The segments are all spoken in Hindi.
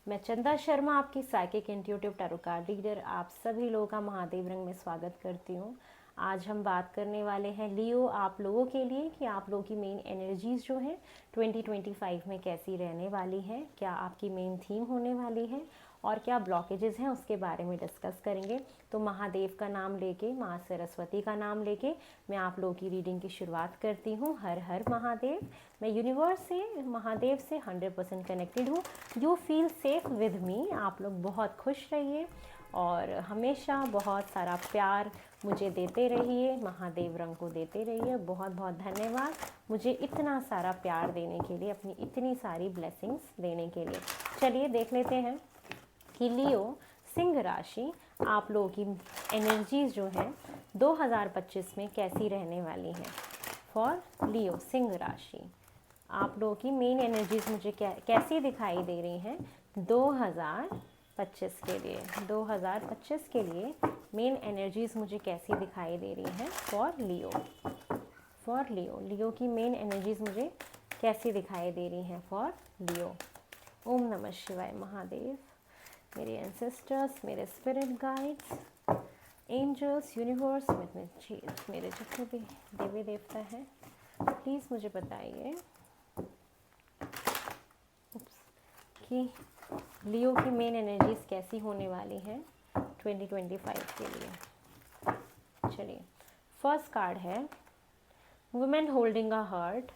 मैं चंदा शर्मा, आपकी psychic intuitive tarot card reader, आप सभी लोगों का महादेव रंग में स्वागत करती हूँ। आज हम बात करने वाले हैं लियो आप लोगों के लिए कि आप लोगों की मेन एनर्जीज़ जो हैं 2025 में कैसी रहने वाली हैं, क्या आपकी मेन थीम होने वाली है और क्या ब्लॉकेजेस हैं उसके बारे में डिस्कस करेंगे। तो महादेव का नाम लेके, माँ सरस्वती का नाम लेके मैं आप लोगों की रीडिंग की शुरुआत करती हूँ। हर हर महादेव। मैं यूनिवर्स से, महादेव से 100% कनेक्टेड हूँ। You feel safe with me. आप लोग बहुत खुश रहिए और हमेशा बहुत सारा प्यार मुझे देते रहिए, महादेव रंग को देते रहिए। बहुत बहुत धन्यवाद मुझे इतना सारा प्यार देने के लिए, अपनी इतनी सारी ब्लेसिंग्स देने के लिए। चलिए देख लेते हैं कि लियो सिंह राशि आप लोगों की एनर्जीज जो हैं 2025 में कैसी रहने वाली हैं। फॉर लियो सिंह राशि आप लोगों की मेन एनर्जीज मुझे कैसी दिखाई दे रही हैं 2025 के लिए। 2025 के लिए मेन एनर्जीज मुझे कैसी दिखाई दे रही हैं फॉर लियो। फॉर लियो, लियो की मेन एनर्जीज मुझे कैसी दिखाई दे रही हैं फॉर लियो। ओम नमः शिवाय महादेव, मेरे एंसेस्टर्स, मेरे स्पिरिट गाइड्स, एंजल्स, यूनिवर्स, मेरे जितने भी देवी देवता हैं, प्लीज़ मुझे बताइए कि लियो की मेन एनर्जीज कैसी होने वाली हैं 2025 के लिए। चलिए, फर्स्ट कार्ड है women holding a heart,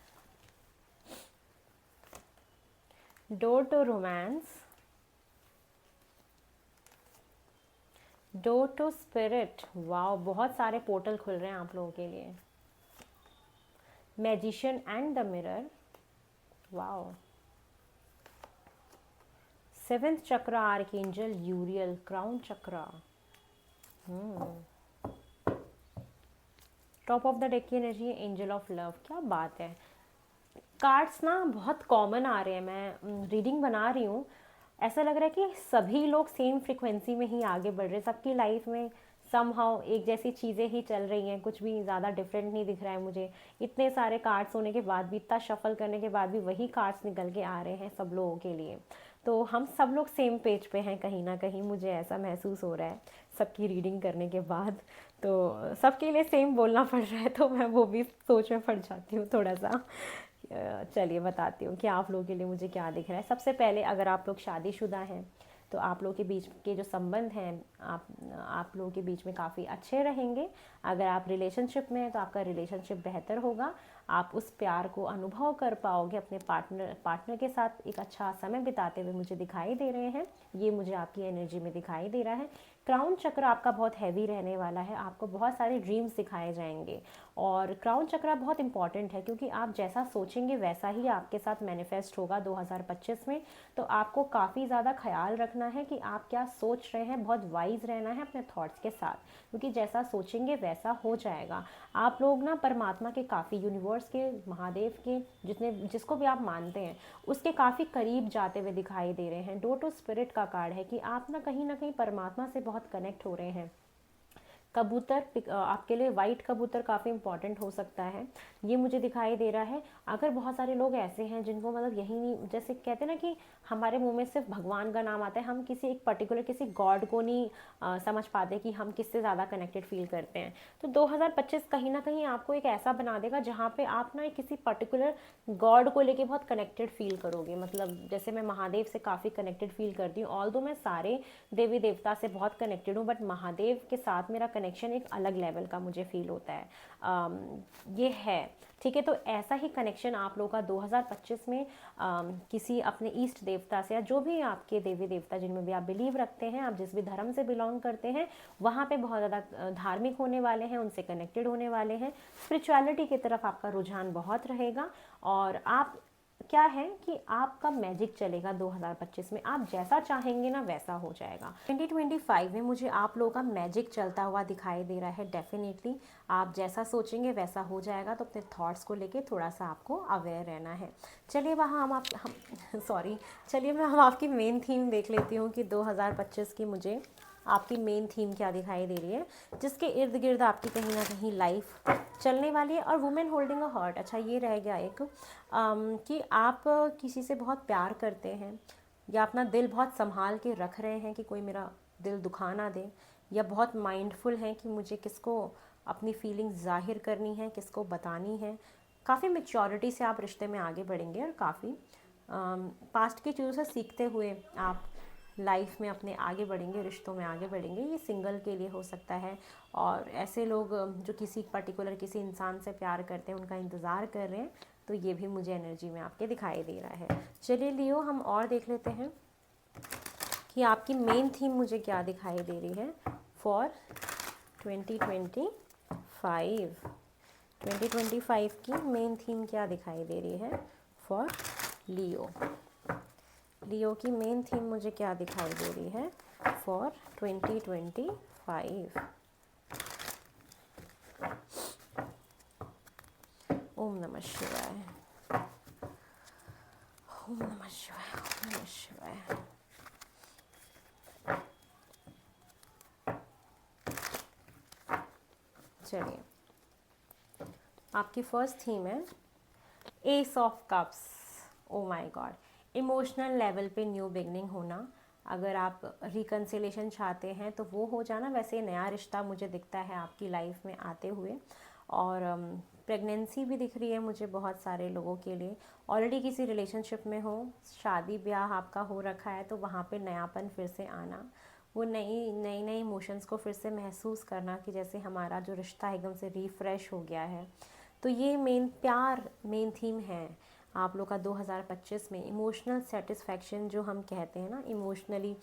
door to romance, door to spirit. Wow, बहुत सारे पोर्टल खुल रहे हैं आप लोगों के लिए। Magician and the mirror. Wow. Seventh chakra archangel यूरियल, crown chakra. Top of the deck की एनर्जी एंजल ऑफ लव। क्या बात है, कार्ड्स ना बहुत कॉमन आ रहे हैं। मैं रीडिंग बना रही हूँ, ऐसा लग रहा है कि सभी लोग सेम फ्रिक्वेंसी में ही आगे बढ़ रहे हैं। सबकी लाइफ में समहाउ एक जैसी चीज़ें ही चल रही हैं, कुछ भी ज़्यादा डिफरेंट नहीं दिख रहा है मुझे। इतने सारे कार्ड्स होने के बाद भी, इतना शफल करने के बाद भी वही कार्ड्स निकल के आ रहे हैं सब लोगों के लिए। तो हम सब लोग सेम पेज पे हैं कहीं ना कहीं, मुझे ऐसा महसूस हो रहा है सबकी रीडिंग करने के बाद। तो सबके लिए सेम बोलना पड़ रहा है, तो मैं वो भी सोच में पड़ जाती हूँ थोड़ा सा। चलिए बताती हूँ कि आप लोगों के लिए मुझे क्या दिख रहा है। सबसे पहले, अगर आप लोग शादीशुदा हैं तो आप लोगों के बीच के जो संबंध हैं आप लोगों के बीच में काफ़ी अच्छे रहेंगे। अगर आप रिलेशनशिप में हैं तो आपका रिलेशनशिप बेहतर होगा। आप उस प्यार को अनुभव कर पाओगे अपने पार्टनर के साथ। एक अच्छा समय बिताते हुए मुझे दिखाई दे रहे हैं, ये मुझे आपकी एनर्जी में दिखाई दे रहा है। क्राउन चक्र आपका बहुत हैवी रहने वाला है, आपको बहुत सारे ड्रीम्स दिखाए जाएंगे। और क्राउन चक्र बहुत इंपॉर्टेंट है क्योंकि आप जैसा सोचेंगे वैसा ही आपके साथ मैनिफेस्ट होगा 2025 में। तो आपको काफ़ी ज़्यादा ख्याल रखना है कि आप क्या सोच रहे हैं, बहुत वाइज रहना है अपने थॉट्स के साथ, क्योंकि जैसा सोचेंगे वैसा हो जाएगा। आप लोग ना परमात्मा के काफ़ी, यूनिवर्स के, महादेव के, जिसको भी आप मानते हैं उसके काफ़ी करीब जाते हुए दिखाई दे रहे हैं। डोर टू स्पिरिट का कार्ड है कि आप ना कहीं परमात्मा से बहुत कनेक्ट हो रहे हैं। कबूतर, आपके लिए वाइट कबूतर काफ़ी इंपॉर्टेंट हो सकता है, ये मुझे दिखाई दे रहा है। अगर बहुत सारे लोग ऐसे हैं जिनको मतलब यही नहीं, जैसे कहते हैं ना कि हमारे मुंह में सिर्फ भगवान का नाम आता है, हम किसी एक पर्टिकुलर किसी गॉड को नहीं समझ पाते कि हम किससे ज़्यादा कनेक्टेड फील करते हैं। तो 2025 कहीं ना कहीं आपको एक ऐसा बना देगा जहाँ पे आप ना किसी पर्टिकुलर गॉड को लेके बहुत कनेक्टेड फील करोगे। मतलब जैसे मैं महादेव से काफ़ी कनेक्टेड फील करती हूँ, ऑल्दो मैं सारे देवी देवता से बहुत कनेक्टेड हूँ, बट महादेव के साथ मेरा कनेक्शन एक अलग लेवल का मुझे फील होता है। ये है, ठीक है। तो ऐसा ही कनेक्शन आप लोगों का 2025 में किसी अपने ईष्ट देवता से, या जो भी आपके देवी देवता जिनमें भी आप बिलीव रखते हैं, आप जिस भी धर्म से बिलोंग करते हैं, वहाँ पे बहुत ज़्यादा धार्मिक होने वाले हैं, उनसे कनेक्टेड होने वाले हैं। स्पिरिचुअलिटी की तरफ आपका रुझान बहुत रहेगा। और आप क्या है कि आपका मैजिक चलेगा 2025 में, आप जैसा चाहेंगे ना वैसा हो जाएगा। 2025 में मुझे आप लोगों का मैजिक चलता हुआ दिखाई दे रहा है। डेफिनेटली आप जैसा सोचेंगे वैसा हो जाएगा, तो अपने थॉट्स को लेके थोड़ा सा आपको अवेयर रहना है। चलिए वहाँ हम सॉरी, चलिए हम आपकी मेन थीम देख लेती हूँ कि 2025 की मुझे आपकी मेन थीम क्या दिखाई दे रही है, जिसके इर्द गिर्द आपकी कहीं ना कहीं लाइफ चलने वाली है। और वुमेन होल्डिंग अ हार्ट, अच्छा ये रह गया एक कि आप किसी से बहुत प्यार करते हैं, या अपना दिल बहुत संभाल के रख रहे हैं कि कोई मेरा दिल दुखा ना दे, या बहुत माइंडफुल हैं कि मुझे किसको अपनी फीलिंग्स ज़ाहिर करनी है, किसको बतानी है। काफ़ी मैच्योरिटी से आप रिश्ते में आगे बढ़ेंगे और काफ़ी पास्ट की चीज़ों से सीखते हुए आप लाइफ में अपने आगे बढ़ेंगे, रिश्तों में आगे बढ़ेंगे। ये सिंगल के लिए हो सकता है, और ऐसे लोग जो किसी पर्टिकुलर किसी इंसान से प्यार करते हैं, उनका इंतज़ार कर रहे हैं, तो ये भी मुझे एनर्जी में आपके दिखाई दे रहा है। चलिए लियो, हम और देख लेते हैं कि आपकी मेन थीम मुझे क्या दिखाई दे रही है फॉर 2025। 2025 की मेन थीम क्या दिखाई दे रही है फॉर लियो। लियो की मेन थीम मुझे क्या दिखाई दे रही है फॉर 2025। ओम नमः शिवाय, ओम नमः शिवाय, ओम नमः शिवाय। चलिए, आपकी फर्स्ट थीम है S of cups. Oh my God, emotional level पे न्यू बिगनिंग होना। अगर आप रिकन्सिलेशन चाहते हैं तो वो हो जाना। वैसे नया रिश्ता मुझे दिखता है आपकी लाइफ में आते हुए, और प्रेगनेंसी भी दिख रही है मुझे बहुत सारे लोगों के लिए। ऑलरेडी किसी रिलेशनशिप में हो, शादी ब्याह आपका हो रखा है, तो वहाँ पे नयापन फिर से आना, वो नई नई नई इमोशंस को फिर से महसूस करना कि जैसे हमारा जो रिश्ता एकदम से रिफ़्रेश हो गया है। तो ये मेन थीम है आप लोग का 2025 में। इमोशनल सेटिस्फैक्शन जो हम कहते हैं ना, इमोशनली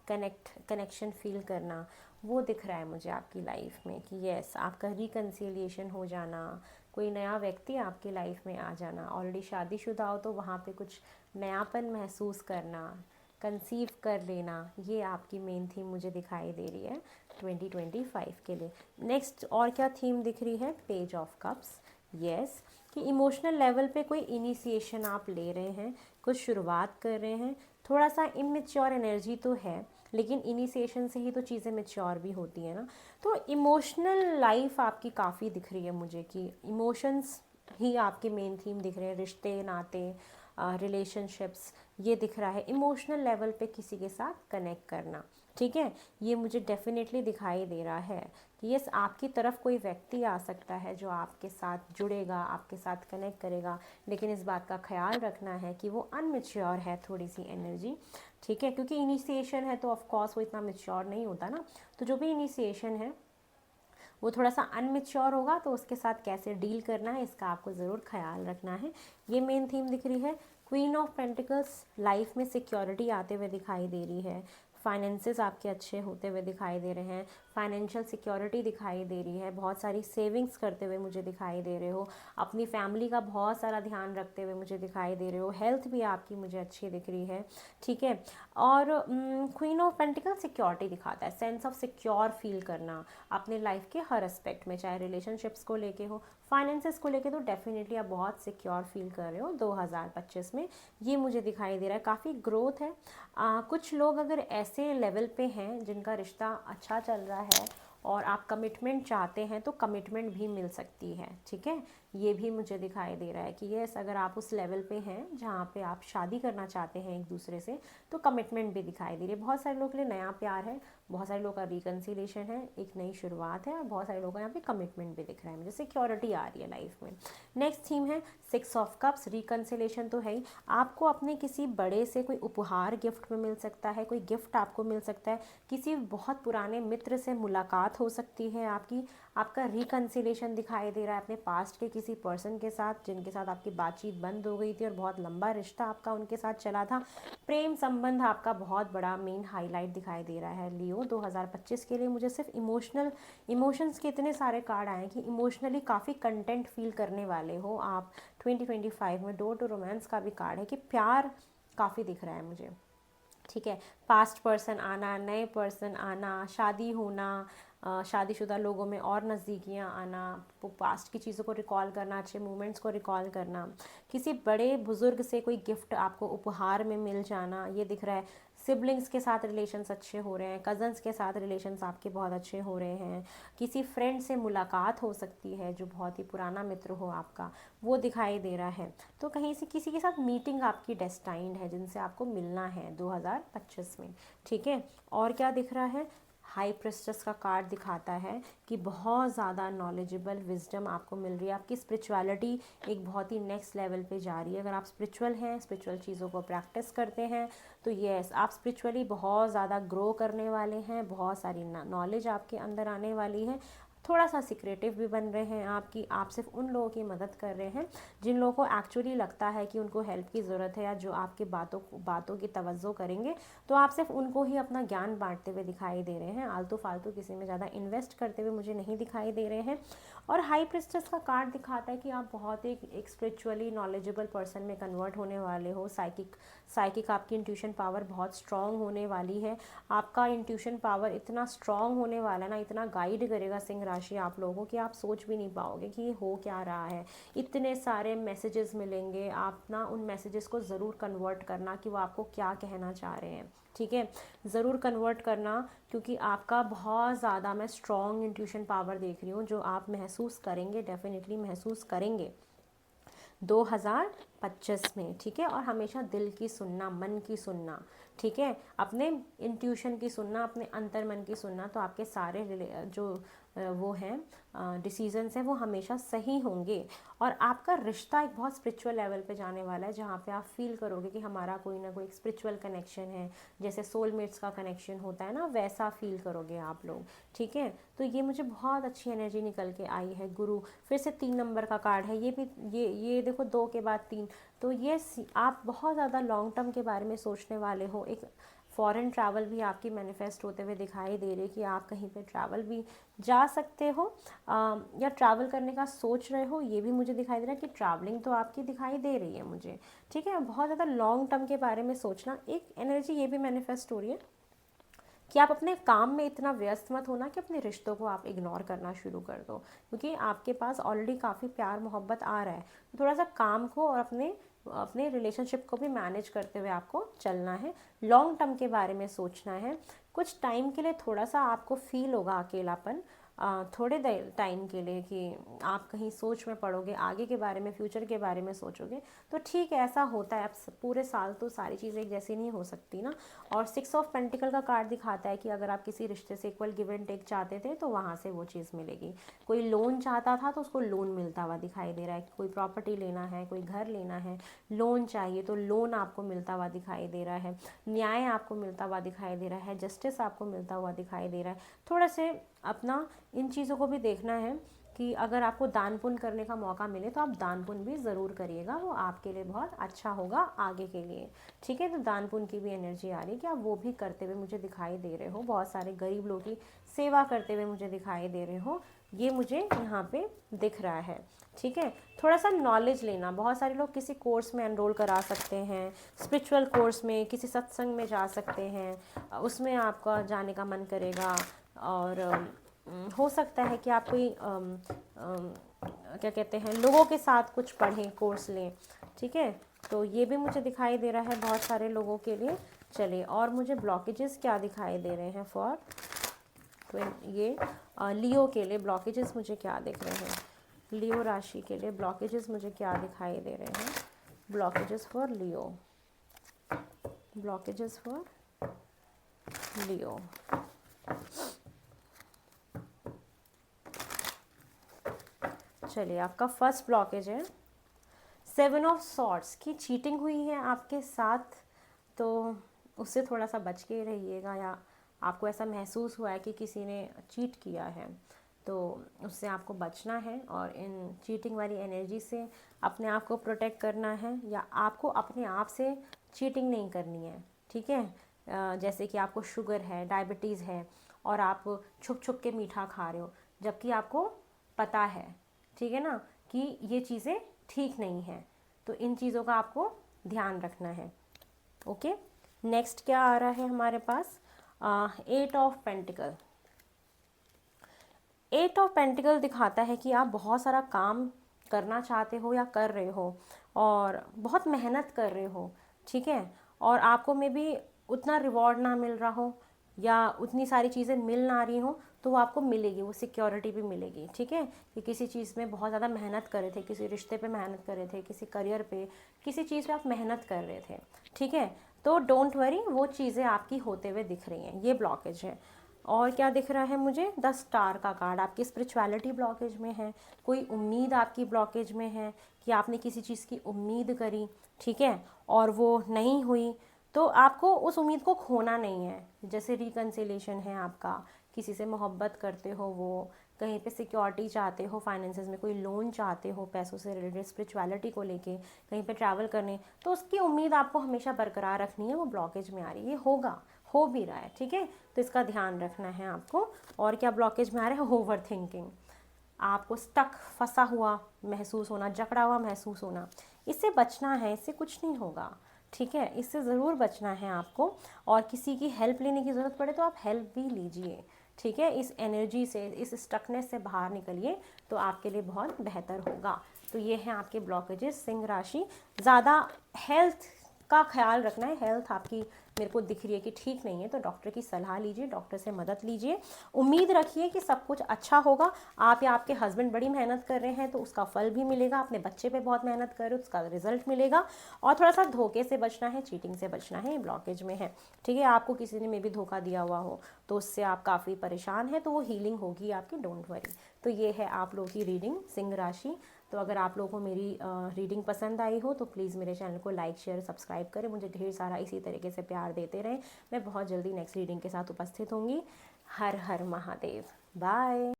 कनेक्शन फील करना, वो दिख रहा है मुझे आपकी लाइफ में कि यस, आपका रिकन्सिलिएशन हो जाना, कोई नया व्यक्ति आपकी लाइफ में आ जाना। ऑलरेडी शादीशुदा हो तो वहाँ पे कुछ नयापन महसूस करना, कंसीव कर लेना, ये आपकी मेन थीम मुझे दिखाई दे रही है 2025 के लिए। नेक्स्ट और क्या थीम दिख रही है, पेज ऑफ कप्स। यस, कि इमोशनल लेवल पे कोई इनिशिएशन आप ले रहे हैं, कुछ शुरुआत कर रहे हैं। थोड़ा सा इमेच्योर एनर्जी तो है, लेकिन इनिशिएशन से ही तो चीज़ें मैच्योर भी होती है ना। तो इमोशनल लाइफ आपकी काफ़ी दिख रही है मुझे, कि इमोशंस ही आपके मेन थीम दिख रहे हैं। रिश्ते नाते, रिलेशनशिप्स, ये दिख रहा है। इमोशनल लेवल पे किसी के साथ कनेक्ट करना, ठीक है, ये मुझे डेफिनेटली दिखाई दे रहा है कि यस, आपकी तरफ कोई व्यक्ति आ सकता है जो आपके साथ जुड़ेगा, आपके साथ कनेक्ट करेगा। लेकिन इस बात का ख्याल रखना है कि वो अनमेच्योर है थोड़ी सी एनर्जी, ठीक है, क्योंकि इनिशिएशन है तो ऑफ कोर्स वो इतना मेच्योर नहीं होता ना। तो जो भी इनिशिएशन है वो थोड़ा सा अनमेच्योर होगा, तो उसके साथ कैसे डील करना है इसका आपको ज़रूर ख्याल रखना है। ये मेन थीम दिख रही है। क्वीन ऑफ पेंटिकल्स, लाइफ में सिक्योरिटी आते हुए दिखाई दे रही है। फाइनेंसेस आपके अच्छे होते हुए दिखाई दे रहे हैं। फाइनेंशियल सिक्योरिटी दिखाई दे रही है। बहुत सारी सेविंग्स करते हुए मुझे दिखाई दे रहे हो। अपनी फैमिली का बहुत सारा ध्यान रखते हुए मुझे दिखाई दे रहे हो। हेल्थ भी आपकी मुझे अच्छी दिख रही है, ठीक है। और क्वीन ऑफ पेंटिकल सिक्योरिटी दिखाता है, सेंस ऑफ सिक्योर फील करना अपने लाइफ के हर एस्पेक्ट में, चाहे रिलेशनशिप्स को लेके हो, फाइनेंसेस को लेके, तो डेफिनेटली आप बहुत सिक्योर फील कर रहे हो 2025 में। ये मुझे दिखाई दे रहा है। काफ़ी ग्रोथ है। कुछ लोग अगर ऐसे लेवल पे हैं जिनका रिश्ता अच्छा चल रहा है और आप कमिटमेंट चाहते हैं, तो कमिटमेंट भी मिल सकती है, ठीक है। ये भी मुझे दिखाई दे रहा है कि यस, अगर आप उस लेवल पे हैं जहाँ पे आप शादी करना चाहते हैं एक दूसरे से, तो कमिटमेंट भी दिखाई दे रही है। बहुत सारे लोग के लिए नया प्यार है, बहुत सारे लोग का रिकन्सिलेशन है, एक नई शुरुआत है, और बहुत सारे लोगों का यहाँ पे कमिटमेंट भी दिख रहा है मुझे, सिक्योरिटी आ रही है लाइफ में। नेक्स्ट थीम है 6 ऑफ कप्स। रिकन्सिलेशन तो है ही, आपको अपने किसी बड़े से कोई उपहार गिफ्ट में मिल सकता है, कोई गिफ्ट आपको मिल सकता है, किसी बहुत पुराने मित्र से मुलाकात हो सकती है आपकी। आपका रिकन्सिलेशन दिखाई दे रहा है अपने पास्ट के किसी पर्सन के साथ जिनके साथ आपकी बातचीत बंद हो गई थी और बहुत लंबा रिश्ता आपका उनके साथ चला था। प्रेम संबंध आपका बहुत बड़ा मेन हाईलाइट दिखाई दे रहा है लियो 2025 के लिए। मुझे सिर्फ इमोशंस के इतने सारे कार्ड आए कि इमोशनली काफ़ी कंटेंट फील करने वाले हो आप 2025 में। डोर टू रोमांस का भी कार्ड है कि प्यार काफ़ी दिख रहा है मुझे, ठीक है। पास्ट पर्सन आना, नए पर्सन आना, शादी होना, शादीशुदा लोगों में और नज़दीकियाँ आना, पास्ट की चीज़ों को रिकॉल करना, अच्छे मोमेंट्स को रिकॉल करना, किसी बड़े बुज़ुर्ग से कोई गिफ्ट आपको उपहार में मिल जाना, ये दिख रहा है। सिबलिंग्स के साथ रिलेशंस अच्छे हो रहे हैं, कज़न्स के साथ रिलेशंस आपके बहुत अच्छे हो रहे हैं, किसी फ्रेंड से मुलाकात हो सकती है जो बहुत ही पुराना मित्र हो आपका, वो दिखाई दे रहा है। तो कहीं से किसी के साथ मीटिंग आपकी डेस्टाइंड है जिनसे आपको मिलना है 2025 में, ठीक है। और क्या दिख रहा है, हाई प्रेस्टेस का कार्ड दिखाता है कि बहुत ज़्यादा नॉलेजेबल विजडम आपको मिल रही है, आपकी स्पिरिचुअलिटी एक बहुत ही नेक्स्ट लेवल पे जा रही है। अगर आप स्पिरिचुअल हैं, स्पिरिचुअल चीज़ों को प्रैक्टिस करते हैं, तो यस, आप स्पिरिचुअली बहुत ज़्यादा ग्रो करने वाले हैं, बहुत सारी नॉलेज आपके अंदर आने वाली है। थोड़ा सा सिक्रेटिव भी बन रहे हैं आपकी, आप सिर्फ उन लोगों की मदद कर रहे हैं जिन लोगों को एक्चुअली लगता है कि उनको हेल्प की ज़रूरत है, या जो आपकी बातों की तवज्जो करेंगे, तो आप सिर्फ उनको ही अपना ज्ञान बांटते हुए दिखाई दे रहे हैं। आलतू फालतू किसी में ज़्यादा इन्वेस्ट करते हुए मुझे नहीं दिखाई दे रहे हैं। और हाई प्रिस्टेस का कार्ड दिखाता है कि आप बहुत एक स्पिरिचुअली नॉलेजेबल पर्सन में कन्वर्ट होने वाले हो। साइकिक आपकी इंट्यूशन पावर बहुत स्ट्रांग होने वाली है। आपका इंट्यूशन पावर इतना स्ट्रांग होने वाला है ना, इतना गाइड करेगा सिंह राशि आप लोगों को कि आप सोच भी नहीं पाओगे कि ये हो क्या रहा है। इतने सारे मैसेजेस मिलेंगे, आप ना उन मैसेजेस को ज़रूर कन्वर्ट करना कि वो आपको क्या कहना चाह रहे हैं, ठीक है। ज़रूर कन्वर्ट करना, क्योंकि आपका बहुत ज़्यादा मैं स्ट्रॉन्ग इंट्यूशन पावर देख रही हूँ जो आप महसूस करेंगे, डेफिनेटली महसूस करेंगे 2025 में, ठीक है। और हमेशा दिल की सुनना, मन की सुनना, ठीक है, अपने इंट्यूशन की सुनना, अपने अंतर मन की सुनना, तो आपके सारे जो वो हैं डिसीजंस हैं वो हमेशा सही होंगे। और आपका रिश्ता एक बहुत स्पिरिचुअल लेवल पे जाने वाला है, जहाँ पे आप फील करोगे कि हमारा कोई ना कोई एक स्पिरिचुअल कनेक्शन है, जैसे सोलमेट्स का कनेक्शन होता है ना, वैसा फील करोगे आप लोग, ठीक है। तो ये मुझे बहुत अच्छी एनर्जी निकल के आई है। गुरु फिर से 3 नंबर का कार्ड है, ये भी ये देखो 2 के बाद 3, तो ये आप बहुत ज़्यादा लॉन्ग टर्म के बारे में सोचने वाले हो। एक फॉरेन ट्रैवल भी आपकी मैनिफेस्ट होते हुए दिखाई दे रही है कि आप कहीं पे ट्रैवल भी जा सकते हो, या ट्रैवल करने का सोच रहे हो, ये भी मुझे दिखाई दे रहा है कि ट्रैवलिंग तो आपकी दिखाई दे रही है मुझे, ठीक है। बहुत ज़्यादा लॉन्ग टर्म के बारे में सोचना, एक एनर्जी ये भी मैनिफेस्ट हो रही है कि आप अपने काम में इतना व्यस्त मत होना कि अपने रिश्तों को आप इग्नोर करना शुरू कर दो, क्योंकि आपके पास ऑलरेडी काफ़ी प्यार मोहब्बत आ रहा है। तो थोड़ा सा काम को और अपने अपने रिलेशनशिप को भी मैनेज करते हुए आपको चलना है, लॉन्ग टर्म के बारे में सोचना है। कुछ टाइम के लिए थोड़ा सा आपको फील होगा अकेलापन, थोड़े टाइम के लिए, कि आप कहीं सोच में पड़ोगे, आगे के बारे में, फ्यूचर के बारे में सोचोगे, तो ठीक है, ऐसा होता है। अब पूरे साल तो सारी चीज़ें एक जैसी नहीं हो सकती ना। और 6 ऑफ पेंटिकल का कार्ड दिखाता है कि अगर आप किसी रिश्ते से इक्वल गिव एंड टेक चाहते थे, तो वहाँ से वो चीज़ मिलेगी। कोई लोन चाहता था तो उसको लोन मिलता हुआ दिखाई दे रहा है। कोई प्रॉपर्टी लेना है, कोई घर लेना है, लोन चाहिए, तो लोन आपको मिलता हुआ दिखाई दे रहा है। न्याय आपको मिलता हुआ दिखाई दे रहा है, जस्टिस आपको मिलता हुआ दिखाई दे रहा है। थोड़ा से अपना इन चीज़ों को भी देखना है कि अगर आपको दान पुण्य करने का मौका मिले तो आप दान पुण्य भी ज़रूर करिएगा, वो आपके लिए बहुत अच्छा होगा आगे के लिए, ठीक है। तो दान पुण्य की भी एनर्जी आ रही है कि आप वो भी करते हुए मुझे दिखाई दे रहे हो, बहुत सारे गरीब लोगों की सेवा करते हुए मुझे दिखाई दे रहे हो, ये मुझे यहाँ पे दिख रहा है, ठीक है। थोड़ा सा नॉलेज लेना, बहुत सारे लोग किसी कोर्स में एनरोल करा सकते हैं, स्पिरिचुअल कोर्स में, किसी सत्संग में जा सकते हैं, उसमें आपका जाने का मन करेगा। और हो सकता है कि आप कोई क्या कहते हैं, लोगों के साथ कुछ पढ़ें, कोर्स लें, ठीक है। तो ये भी मुझे दिखाई दे रहा है बहुत सारे लोगों के लिए। चलिए, और मुझे ब्लॉकेजेस क्या दिखाई दे रहे हैं फॉर ये लियो के लिए, ब्लॉकेजेस मुझे क्या दिख रहे हैं, लियो राशि के लिए ब्लॉकेजेस मुझे क्या दिखाई दे रहे हैं, blockages for Leo, blockages for Leo. चलिए, आपका फर्स्ट ब्लॉकेज है 7 ऑफ सॉर्ड्स की, चीटिंग हुई है आपके साथ, तो उससे थोड़ा सा बच के रहिएगा, या आपको ऐसा महसूस हुआ है कि किसी ने चीट किया है, तो उससे आपको बचना है। और इन चीटिंग वाली एनर्जी से अपने आप को प्रोटेक्ट करना है, या आपको अपने आप से चीटिंग नहीं करनी है, ठीक है। जैसे कि आपको शुगर है, डायबिटीज़ है, और आप छुप छुप के मीठा खा रहे हो, जबकि आपको पता है, ठीक है ना, कि ये चीज़ें ठीक नहीं है, तो इन चीज़ों का आपको ध्यान रखना है, ओके। नेक्स्ट क्या आ रहा है हमारे पास, 8 ऑफ पेंटिकल। 8 ऑफ पेंटिकल दिखाता है कि आप बहुत सारा काम करना चाहते हो या कर रहे हो, और बहुत मेहनत कर रहे हो, ठीक है। और आपको में भी उतना रिवॉर्ड ना मिल रहा हो या उतनी सारी चीज़ें मिल ना रही हो, तो वो आपको मिलेगी, वो सिक्योरिटी भी मिलेगी, ठीक है। कि किसी चीज़ में बहुत ज़्यादा मेहनत कर रहे थे, किसी रिश्ते पे मेहनत कर रहे थे, किसी करियर पे, किसी चीज़ पे आप मेहनत कर रहे थे, ठीक है। तो डोंट वरी, वो चीज़ें आपकी होते हुए दिख रही हैं, ये ब्लॉकेज है। और क्या दिख रहा है मुझे, 10 स्टार का कार्ड, आपकी स्पिरिचुअलिटी ब्लॉकेज में है, कोई उम्मीद आपकी ब्लॉकेज में है कि आपने किसी चीज़ की उम्मीद करी, ठीक है, और वो नहीं हुई, तो आपको उस उम्मीद को खोना नहीं है। जैसे रिकन्सिलेशन है आपका, किसी से मोहब्बत करते हो, वो कहीं पे सिक्योरिटी चाहते हो, फाइनेंसेस में कोई लोन चाहते हो, पैसों से रिलेटेड, स्पिरिचुअलिटी को लेके कहीं पे ट्रैवल करने, तो उसकी उम्मीद आपको हमेशा बरकरार रखनी है, वो ब्लॉकेज में आ रही है, ये होगा, हो भी रहा है, ठीक है। तो इसका ध्यान रखना है आपको। और क्या ब्लॉकेज में आ रहा है, ओवर थिंकिंग, आपको स्टक, फंसा हुआ महसूस होना, जकड़ा हुआ महसूस होना, इससे बचना है, इससे कुछ नहीं होगा, ठीक है, इससे ज़रूर बचना है आपको। और किसी की हेल्प लेने की ज़रूरत पड़े तो आप हेल्प भी लीजिए, ठीक है। इस एनर्जी से, इस स्टकनेस से बाहर निकलिए, तो आपके लिए बहुत बेहतर होगा। तो ये हैं आपके ब्लॉकेजेस, सिंह राशि। ज़्यादा हेल्थ का ख्याल रखना है, हेल्थ आपकी मेरे को दिख रही है कि ठीक नहीं है, तो डॉक्टर की सलाह लीजिए, डॉक्टर से मदद लीजिए। उम्मीद रखिए कि सब कुछ अच्छा होगा। आप या आपके हस्बैंड बड़ी मेहनत कर रहे हैं तो उसका फल भी मिलेगा, अपने बच्चे पे बहुत मेहनत कर रहे हो उसका रिजल्ट मिलेगा। और थोड़ा सा धोखे से बचना है, चीटिंग से बचना है, ये ब्लॉकेज में है, ठीक है। आपको किसी ने मे भी धोखा दिया हुआ हो तो उससे आप काफ़ी परेशान हैं, तो वो हीलिंग होगी आपकी, डोंट वरी। तो ये है आप लोगों की रीडिंग, सिंह राशि। तो अगर आप लोगों को मेरी रीडिंग पसंद आई हो तो प्लीज़ मेरे चैनल को लाइक, शेयर, सब्सक्राइब करें, मुझे ढेर सारा इसी तरीके से प्यार देते रहें। मैं बहुत जल्दी नेक्स्ट रीडिंग के साथ उपस्थित होंगी। हर हर महादेव, बाय।